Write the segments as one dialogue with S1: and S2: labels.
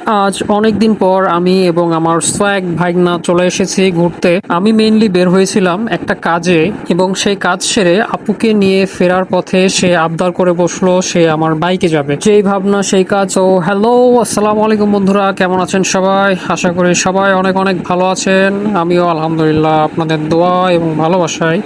S1: আজ অনেক দিন পর আমি এবং আমার সোয়াগ ভাইগনা চলে এসেছি ঘুরতে। আমি মেইনলি বের হয়েছিলাম একটা কাজে, এবং সেই কাজ সেরে আপুকে নিয়ে ফেরার পথে সে আবদার করে বসলো সে আমার বাইকে যাবে। যেই ভাবনা সেই কাজ। ও হ্যালো, আসসালামু আলাইকুম বন্ধুরা, কেমন আছেন সবাই? আশা করি সবাই অনেক অনেক ভালো আছেন। আমিও আলহামদুলিল্লাহ আপনাদের দোয়া এবং ভালোবাসায়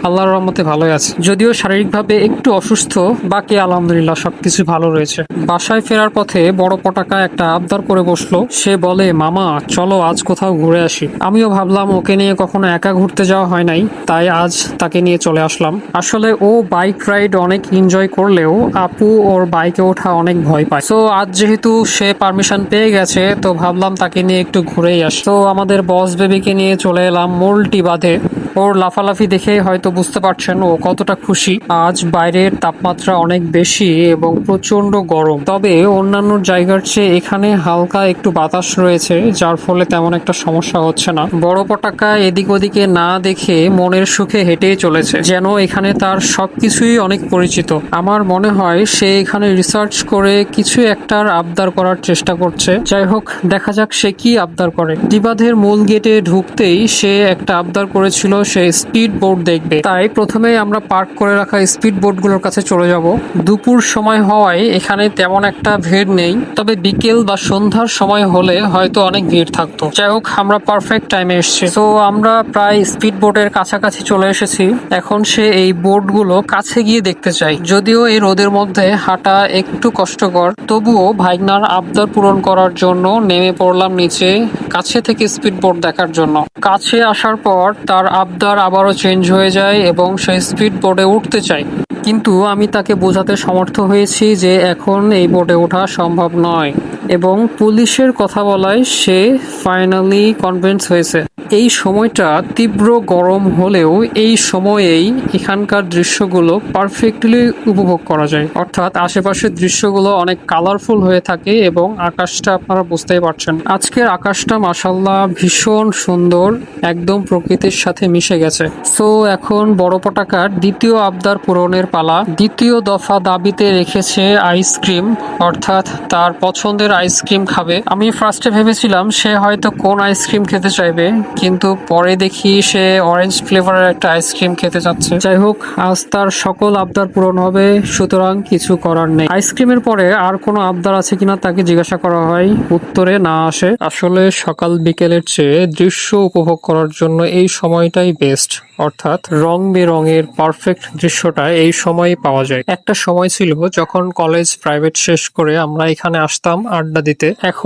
S1: আল্লাহর রহমতে ভালোই আছে, যদিও শারীরিকভাবে একটু অসুস্থ। বাকি আলহামদুলিল্লাহ সবকিছু ভালো রয়েছে। বাসায় ফেরার পথে বড় পটাকা একটা আবদার করে বসলো। সে বলে, মামা চলো আজ কোথাও ঘুরে আসি। আমিও ভাবলাম ওকে নিয়ে কখনো একা ঘুরতে যাওয়া হয় নাই, তাই আজ তাকে নিয়ে চলে আসলাম। আসলে ও বাইক রাইড অনেক এনজয় করলেও আপু ওর বাইকে ওঠা অনেক ভয় পায়। তো আজ যেহেতু সে পারমিশন পেয়ে গেছে, তো ভাবলাম তাকে নিয়ে একটু ঘুরেই আসি। তো আমাদের বস বেবিকে নিয়ে চলে এলাম মোল্টি বাঁধে। ওর লাফালাফি দেখে হয়তো বুঝতে পারছেন ও কতটা খুশি। আজ বাইরের তাপমাত্রা অনেক বেশি এবং প্রচন্ড গরম, তবে অন্যান্য জায়গার চেয়ে এখানে হালকা একটু বাতাস রয়েছে, যার ফলে তেমন একটা সমস্যা হচ্ছে না। বড় পটাকা এদিক ওদিকে না দেখে মনের সুখে হেঁটেই চলেছে, যেন এখানে তার সবকিছুই অনেক পরিচিত। আমার মনে হয় সে এখানে রিসার্চ করে কিছু একটার আবদার করার চেষ্টা করছে। যাই হোক, দেখা যাক সে কি আবদার করে। দ্বিবাধের মূল গেটে ঢুকতেই সে একটা আবদার করেছিল সে স্পিড বোট দেখবে। তাই প্রথমে আমরা পার্ক করে রাখা স্পিড বোটগুলোর কাছে চলে যাব। দুপুর সময় হওয়ায় এখানে তেমন একটা ভিড় নেই, তবে বিকেল বা সন্ধ্যার সময় হলে হয়তো অনেক ভিড় থাকতো। যাই হোক, আমরা পারফেক্ট টাইমে এসেছি। তো আমরা প্রায় স্পিড বোটের কাছাকাছি চলে এসেছি। এখন সে এই বোটগুলো কাছে গিয়ে দেখতে চাই। যদিও এই রোদের মধ্যে হাঁটা একটু কষ্টকর, তবুও ভাইগনার আবদার পূরণ করার জন্য নেমে পড়লাম নিচে, কাছে থেকে স্পিড বোট দেখার জন্য। কাছে আসার পর তার আবদার আবারও চেঞ্জ হয়ে যায় এবং সে স্পিড বোটে উঠতে চায়, কিন্তু আমি তাকে বোঝাতে সমর্থ হয়েছি যে এখন এই বোটে ওঠা সম্ভব নয়, এবং পুলিশের কথা বলায় সে ফাইনালি কনভিন্স হয়েছে। এই সময়টা তীব্র গরম হলেও এই সময়েই এখানকার দৃশ্যগুলো পারফেক্টলি উপভোগ করা যায়, অর্থাৎ আশেপাশের দৃশ্যগুলো অনেক কালারফুল হয়ে থাকে এবং আকাশটা আপনারা বুঝতেই পারছেন। আজকের আকাশটা মাশাআল্লাহ ভীষণ সুন্দর, একদম প্রকৃতির সাথে মিশে গেছে। সো এখন বড় পটাকার দ্বিতীয় আবদার পূরণের পালা। দ্বিতীয় দফা দাবিতে রেখেছে আইসক্রিম, অর্থাৎ তার পছন্দের আইসক্রিম খাবে। আমি ফার্স্টে ভেবেছিলাম সে হয়তো কোন আইসক্রিম খেতে চাইবে, কিন্তু পরে দেখি সে অরেঞ্জ ফ্লেভারের একটা আইসক্রিম খেতে চাচ্ছে। যাই হোক, আজ তার সকল আবদার পূরণ হবে, সুতরাং কিছু করার নেই। আইসক্রিমের পরে আর কোনো আবদার আছে কিনা তাকে জিজ্ঞাসা করা হয়, উত্তরে না আসে। আসলে সকাল বিকেলের চেয়ে দৃশ্য উপভোগ করার জন্য এই সময়টাই বেস্ট, অর্থাৎ রং বেরঙের পারফেক্ট দৃশ্যটা এই সময় পাওয়া যায়। একটা সময় ছিল যখন কলেজ প্রাইভেট শেষ করে আমরা এখানে আসতাম আড্ডা দিতে। এখন